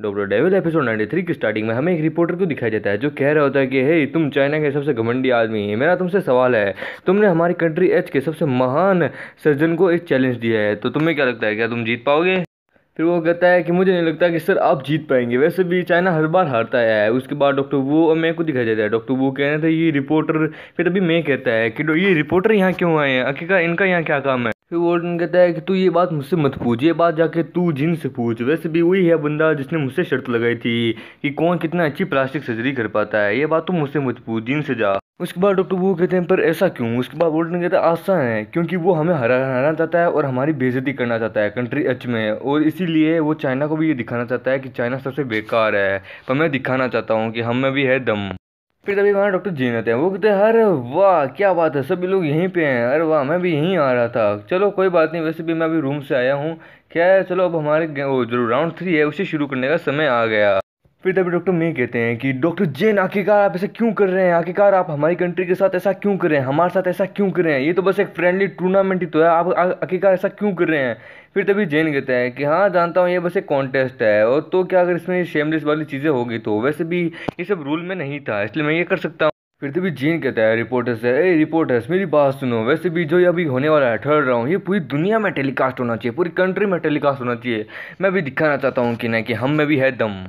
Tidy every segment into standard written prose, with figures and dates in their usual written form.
Doctor devil episode 93 की starting में हमें एक रिपोर्टर को दिखाई देता है जो कह रहा होता है कि हे तुम चाइना के सबसे घमंडी आदमी, मेरा तुमसे सवाल है, तुमने हमारी कंट्री एच के सबसे महान सर्जन को एक चैलेंज दिया है, तो तुम्हें क्या लगता है, क्या तुम जीत पाओगे? फिर वो कहता है कि मुझे नहीं लगता कि सर आप जीत पाएंगे, वैसे भी चाइना हर बार हारता है। उसके बाद डॉक्टर वो और मैं को दिखाई देता है, डॉक्टर वो कह रहे थे ये रिपोर्टर, फिर अभी मैं कहता है कि ये रिपोर्टर यहाँ क्यों आए हैं, आखिरकार इनका यहाँ क्या काम है? फिर वॉर्डन कहता है कि तू ये बात मुझसे मत पूछ, ये बात जाके तू जिन से पूछ, वैसे भी वही है बंदा जिसने मुझसे शर्त लगाई थी कि कौन कितना अच्छी प्लास्टिक सर्जरी कर पाता है, ये बात तू मुझसे मत पूछ, जिन से जा। उसके बाद डॉक्टर वो कहते हैं पर ऐसा क्यों? उसके बाद वॉर्डन कहता है आसान है, क्योंकि वो हमें हराना चाहता है और हमारी बेइज्जती करना चाहता है कंट्री एच में, और इसीलिए वो चाइना को भी ये दिखाना चाहता है कि चाइना सबसे बेकार है, पर मैं दिखाना चाहता हूँ कि हम में भी है दम। फिर तभी वहाँ डॉक्टर जीन आते हैं, वो कहते हैं अरे वाह क्या बात है, सभी लोग यहीं पे हैं, अरे वाह मैं भी यहीं आ रहा था, चलो कोई बात नहीं, वैसे भी मैं अभी रूम से आया हूँ, क्या है चलो अब हमारे वो जो राउंड 3 है उसे शुरू करने का समय आ गया। फिर तभी डॉक्टर मे कहते हैं कि डॉक्टर जेन आखिरकार आप ऐसा क्यों कर रहे हैं, आखिरकार आप हमारी कंट्री के साथ ऐसा क्यों कर रहे हैं, हमारे साथ ऐसा क्यों कर रहे हैं, ये तो बस एक फ्रेंडली टूर्नामेंट ही तो है, आप आखिरकार ऐसा क्यों कर रहे हैं? फिर तभी जेन कहता है कि हाँ जानता हूँ ये बस एक कॉन्टेस्ट है, और तो क्या अगर इसमें शेमलेस वाली चीज़ें होगी तो, वैसे भी ये सब रूल में नहीं था इसलिए मैं ये कर सकता हूँ। फिर तभी जीन कहता है रिपोर्टर से, ए रिपोर्टर्स मेरी बात सुनो, वैसे भी जो ये अभी होने वाला है थर्ड राउंड, ये पूरी दुनिया में टेलीकास्ट होना चाहिए, पूरी कंट्री में टेलीकास्ट होना चाहिए, मैं भी दिखाना चाहता हूँ कि ना कि हम में भी है दम।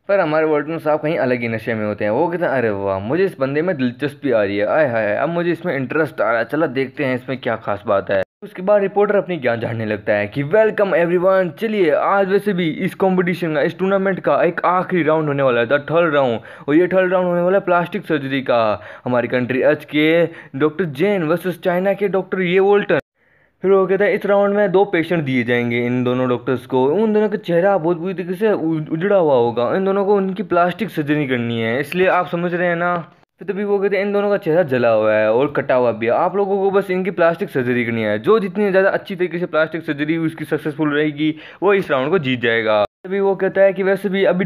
पर हमारे वर्टन साहब कहीं अलग ही नशे में होते हैं, वो कहते हैं अरे वाह मुझे इस बंदे में दिलचस्पी आ रही है, आय हाय अब मुझे इसमें इंटरेस्ट आ रहा है, चलो देखते हैं इसमें क्या खास बात है। उसके बाद रिपोर्टर अपनी ज्ञान झाड़ने लगता है कि वेलकम एवरीवन, चलिए आज वैसे भी इस कंपटीशन का, इस टूर्नामेंट का एक आखिरी राउंड होने वाला है, द थर्ड राउंड, और ये थर्ड राउंड होने वाला है प्लास्टिक सर्जरी का, हमारी कंट्री एच के डॉक्टर जैन वर्सेस चाइना के डॉक्टर ये वोल्टन। फिर वो कहता है इस राउंड में 2 पेशेंट दिए जाएंगे इन दोनों डॉक्टर्स को, उन दोनों का चेहरा बहुत बुरी तरीके से उजड़ा हुआ होगा, इन दोनों को उनकी प्लास्टिक सर्जरी करनी है, इसलिए आप समझ रहे हैं ना। फिर तभी वो कहते हैं इन दोनों का चेहरा जला हुआ है और कटा हुआ भी है, आप लोगों को बस इनकी प्लास्टिक सर्जरी करनी है, जो जितनी ज़्यादा अच्छी तरीके से प्लास्टिक सर्जरी उसकी सक्सेसफुल रहेगी वो इस राउंड को जीत जाएगा। तभी वो कहता है कि वैसे भी अभी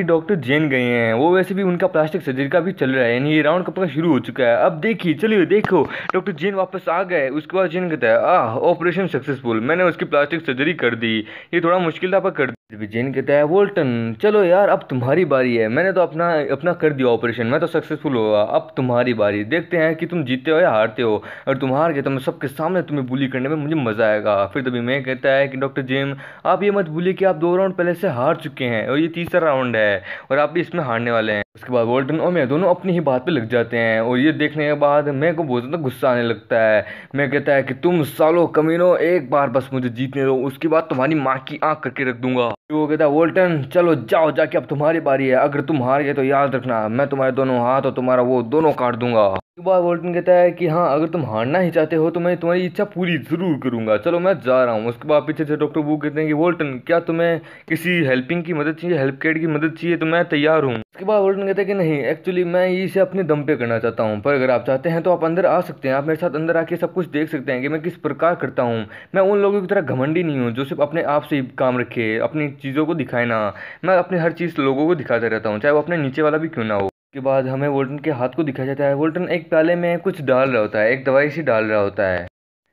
डॉक्टर जैन गए हैं, वो वैसे भी उनका प्लास्टिक सर्जरी का भी चल रहा है, यानी ये राउंड कब का शुरू हो चुका है, अब देखिए चलिए देखो डॉक्टर जैन वापस आ गए। उसके बाद जैन कहता है ऑपरेशन सक्सेसफुल, मैंने उसकी प्लास्टिक सर्जरी कर दी, ये थोड़ा मुश्किल था पर कर दी। तभी जैन कहता है वोल्टन चलो यार अब तुम्हारी बारी है, मैंने तो अपना अपना कर दिया ऑपरेशन, मैं तो सक्सेसफुल होगा, अब तुम्हारी बारी, देखते हैं कि तुम जीतते हो या हारते हो, और तुम हार गए तो मैं सबके सामने तुम्हें बुली करने में मुझे मजा आएगा। फिर तभी मैं कहता है कि डॉक्टर जेम आप ये मत भूलिए कि आप 2 राउंड पहले से हार चुके हैं और ये तीसरा राउंड है और आप भी इसमें हारने वाले हैं। उसके बाद वोल्टन और मैं दोनों अपनी ही बात पे लग जाते हैं, और ये देखने के बाद मैं को बहुत ज़्यादा गुस्सा आने लगता है। मैं कहता है कि तुम सालों कमीनों एक बार बस मुझे जीतने दो, उसके बाद तुम्हारी माँ की आंख करके रख दूंगा। वो कहता है वोल्टन चलो जाओ जाके अब तुम्हारी बारी है, अगर तुम हार गए तो याद रखना मैं तुम्हारे दोनों हाथ और तुम्हारा वो दोनों काट दूंगा। उसके बाद वोल्टन कहता है कि हाँ अगर तुम हारना ही चाहते हो तो मैं तुम्हारी इच्छा पूरी जरूर करूंगा, चलो मैं जा रहा हूँ। उसके बाद पीछे से डॉक्टर वो कहते हैं कि वोल्टन क्या तुम्हें किसी हेल्पिंग की मदद चाहिए, हेल्प केयर की मदद चाहिए, तो मैं तैयार हूँ। उसके बाद वोल्टन कहते हैं कि नहीं एक्चुअली मैं इसे अपने दम पे करना चाहता हूँ, पर अगर आप चाहते हैं तो आप अंदर आ सकते हैं, आप मेरे साथ अंदर आके सब कुछ देख सकते हैं कि मैं किस प्रकार करता हूँ। मैं उन लोगों की तरह घमंडी नहीं हूँ जो सिर्फ अपने आप से ही काम रखे, अपनी चीज़ों को दिखाए ना, मैं अपनी हर चीज़ लोगों को दिखाता रहता हूँ, चाहे वो अपने नीचे वाला भी क्यों ना हो। उसके बाद हमें वोल्टन के हाथ को दिखाया जाता है, वोल्टन एक प्याले में कुछ डाल रहा होता है, एक दवाई सी डाल रहा होता है।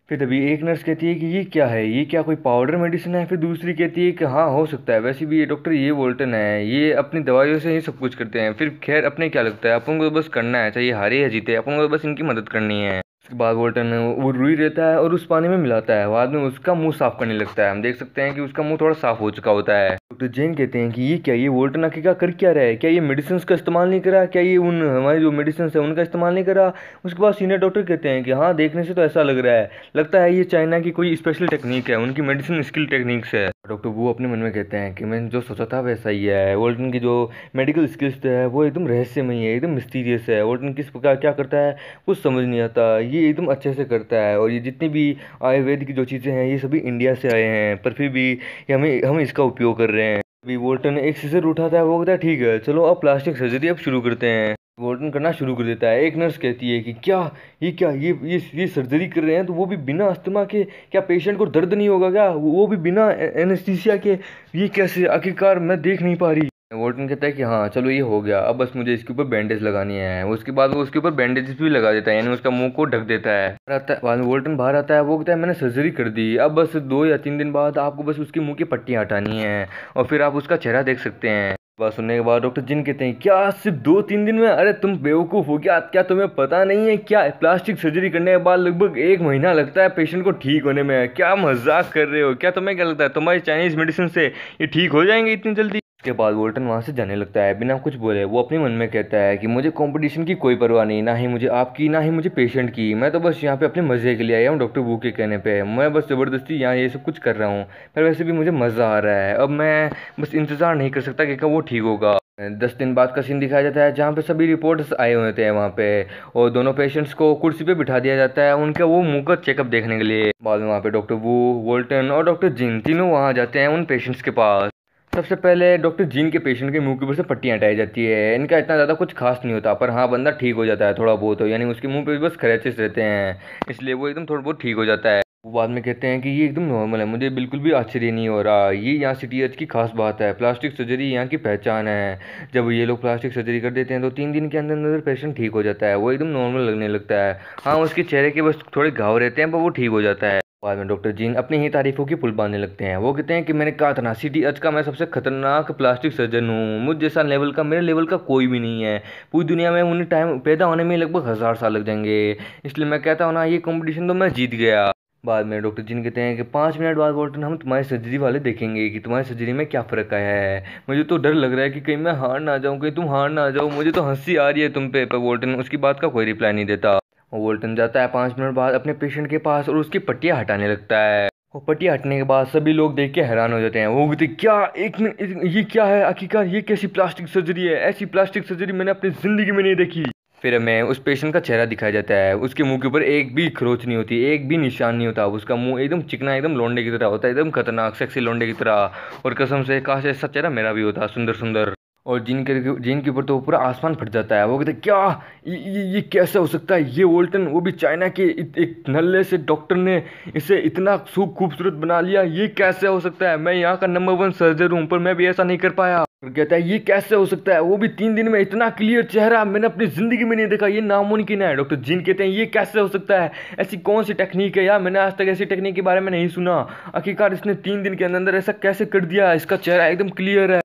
फिर तभी एक नर्स कहती है कि ये क्या है, ये क्या कोई पाउडर मेडिसिन है? फिर दूसरी कहती है कि हाँ हो सकता है, वैसे भी ये डॉक्टर ये वोल्टन है, ये अपनी दवाइयों से ही सब कुछ करते हैं। फिर खैर अपने क्या लगता है, अपन को तो बस करना है, चाहे हारे या जीते, अपन को तो बस इनकी मदद करनी है। उसके बाद वोल्टन वो रुई रहता है और उस पानी में मिलाता है, बाद में उसका मुंह साफ करने लगता है, हम देख सकते हैं कि उसका मुंह थोड़ा साफ हो चुका होता है। डॉक्टर जैन कहते हैं कि ये क्या, ये वोल्टन आखिरकार कर क्या रहा है, क्या ये मेडिसिन का इस्तेमाल नहीं करा, क्या ये उन हमारी जो मेडिसिन है उनका इस्तेमाल नहीं करा? उसके बाद सीनियर डॉक्टर कहते हैं कि हाँ देखने से तो ऐसा लग रहा है, लगता है ये चाइना की कोई स्पेशल टेक्निक है, उनकी मेडिसिन स्किल टेक्निक्स है। डॉक्टर वो अपने मन में कहते हैं कि मैंने जो सोचा था वैसा ही है, वोल्टन की जो मेडिकल स्किल्स है वो एकदम रहस्यमयी है, एकदम मिस्टीरियस है, वोल्टन किस प्रकार क्या करता है कुछ समझ नहीं आता, ये एकदम अच्छे से करता है, और ये जितनी भी आयुर्वेद की जो चीज़ें हैं ये सभी इंडिया से आए हैं, पर फिर भी हम इसका उपयोग कर रहे हैं। अभी वोल्टन एक सीजर उठाता है, वो कहता है ठीक है चलो अब प्लास्टिक सर्जरी अब शुरू करते हैं। वोल्टन करना शुरू कर देता है। एक नर्स कहती है कि क्या ये सर्जरी कर रहे हैं तो वो भी बिना अस्थमा के, क्या पेशेंट को दर्द नहीं होगा क्या, वो भी बिना एनेस्थीसिया के, ये कैसे, आखिरकार मैं देख नहीं पा रही। वॉल्टन कहता है कि हाँ चलो ये हो गया, अब बस मुझे इसके ऊपर बैंडेज लगानी है। उसके बाद वो उसके ऊपर बैंडेज भी लगा देता है, यानी उसका मुंह को ढक देता है। बाद में वॉल्टन बाहर आता है, वो कहता है मैंने सर्जरी कर दी, अब बस 2 या 3 दिन बाद आपको बस उसके मुंह की पट्टियाँ हटानी है और फिर आप उसका चेहरा देख सकते हैं। बात सुनने के बाद डॉक्टर जिन कहते हैं क्या सिर्फ 2-3 दिन में? अरे तुम बेवकूफ़ हो क्या तुम्हें पता नहीं है क्या प्लास्टिक सर्जरी करने के बाद लगभग 1 महीना लगता है पेशेंट को ठीक होने में? क्या मजाक कर रहे हो क्या? तुम्हें क्या लगता है तुम्हारी चाइनीज मेडिसिन से ये ठीक हो जाएंगे इतनी जल्दी? उसके बाद वोल्टन वहाँ से जाने लगता है बिना कुछ बोले। वो अपने मन में कहता है कि मुझे कंपटीशन की कोई परवाह नहीं, ना ही मुझे आपकी ना ही मुझे पेशेंट की। मैं तो बस यहाँ पे अपने मज़े के लिए आया हूँ डॉक्टर वू के कहने पे। मैं बस ज़बरदस्ती यहाँ ये सब कुछ कर रहा हूँ, पर वैसे भी मुझे मज़ा आ रहा है। अब मैं बस इंतज़ार नहीं कर सकता कि कब वो ठीक होगा। 10 दिन बाद का सीन दिखाया जाता है जहाँ पे सभी रिपोर्टर्स आए हुए थे वहाँ पे, और दोनों पेशेंट्स को कुर्सी पे बिठा दिया जाता है उनका वो मुंह का चेकअप देखने के लिए। बाद में वहाँ पे डॉक्टर वू, वोल्टन और डॉक्टर जिन तीनों वहाँ जाते हैं उन पेशेंट्स के पास। सबसे पहले डॉक्टर जीन के पेशेंट के मुंह के ऊपर से पट्टियाँ हटाई जाती है। इनका इतना ज़्यादा कुछ खास नहीं होता, पर हाँ बंदा ठीक हो जाता है थोड़ा बहुत, यानी उसके मुंह पे भी बस क्रैचेस रहते हैं, इसलिए वो एकदम थोड़ा बहुत ठीक हो जाता है। वो बाद में कहते हैं कि ये एकदम नॉर्मल है, मुझे बिल्कुल भी आश्चर्य नहीं हो रहा, ये यहाँ CTH की खास बात है, प्लास्टिक सर्जरी यहाँ की पहचान है। जब ये लोग प्लास्टिक सर्जरी कर देते हैं तो 3 दिन के अंदर अंदर पेशेंट ठीक हो जाता है, वो एकदम नॉर्मल लगने लगता है। हाँ उसके चेहरे के बस थोड़े घाव रहते हैं पर वो ठीक हो जाता है। बाद में डॉक्टर जीन अपनी ही तारीफों की पुल बांधने लगते हैं। वो कहते हैं कि मैंने कहा था ना CTH का मैं सबसे खतरनाक प्लास्टिक सर्जन हूँ, मुझ जैसा लेवल का मेरे लेवल का कोई भी नहीं है पूरी दुनिया में। उन्हें टाइम पैदा होने में लगभग 1000 साल लग जाएंगे, इसलिए मैं कहता हूँ ना ये कंपटीशन तो मैं जीत गया। बाद में डॉक्टर जिन कहते हैं कि 5 मिनट बाद वॉल्टन हम तुम्हारी सर्जरी वाले देखेंगे कि तुम्हारी सर्जरी में क्या फ़र्क आया है। मुझे तो डर लग रहा है कि कहीं मैं हार ना जाऊँ, कहीं तुम हार ना जाओ, मुझे तो हंसी आ रही है तुम पे। पर वॉल्टन उसकी बात का कोई रिप्लाई नहीं देता। और वोल्टन जाता है 5 मिनट बाद अपने पेशेंट के पास और उसकी पट्टियाँ हटाने लगता है। वो पट्टियाँ हटने के बाद सभी लोग देख के हैरान हो जाते हैं। वो कहते क्या, एक मिनट, ये क्या है आखिरकार, ये कैसी प्लास्टिक सर्जरी है? ऐसी प्लास्टिक सर्जरी मैंने अपनी ज़िंदगी में नहीं देखी। फिर हमें उस पेशेंट का चेहरा दिखाया जाता है, उसके मुंह के ऊपर एक भी खरोच नहीं होती, एक भी निशान नहीं होता, उसका मुंह एकदम चिकना एकदम लोंडे की तरह होता है, एकदम खतरनाक सेक्सी लोंडे की तरह। और कसम से काश ऐसा चेहरा मेरा भी होता, सुंदर सुंदर। और जिन के ऊपर तो पूरा आसमान फट जाता है। वो कहते क्या, ये कैसे हो सकता है? ये वोल्टन, वो भी चाइना के एक नल्ले से डॉक्टर ने इसे इतना खूबसूरत बना लिया, ये कैसे हो सकता है? मैं यहाँ का नंबर 1 सर्जन हूँ पर मैं भी ऐसा नहीं कर पाया। और कहता है ये कैसे हो सकता है, वो भी 3 दिन में, इतना क्लियर चेहरा मैंने अपनी जिंदगी में नहीं देखा, ये नामुमकिन है। डॉक्टर जिन कहते हैं ये कैसे हो सकता है, ऐसी कौन सी टेक्निक है यार, मैंने आज तक ऐसी टेक्निक के बारे में नहीं सुना, आखिरकार इसने 3 दिन के अंदर ऐसा कैसे कर दिया, इसका चेहरा एकदम क्लियर है।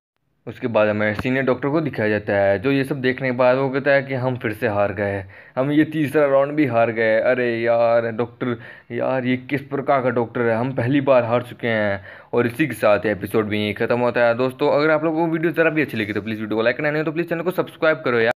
उसके बाद हमें सीनियर डॉक्टर को दिखाया जाता है, जो ये सब देखने के बाद वो कहता है कि हम फिर से हार गए, हम ये तीसरा राउंड भी हार गए। अरे यार डॉक्टर, यार ये किस प्रकार का डॉक्टर है, हम पहली बार हार चुके हैं। और इसी के साथ एपिसोड भी खत्म होता है। दोस्तों अगर आप लोगों को वीडियो ज़रा भी अच्छी लगी तो प्लीज़ वीडियो को लाइक करना नहीं हो तो प्लीज़ चैनल को सब्सक्राइब करो यार।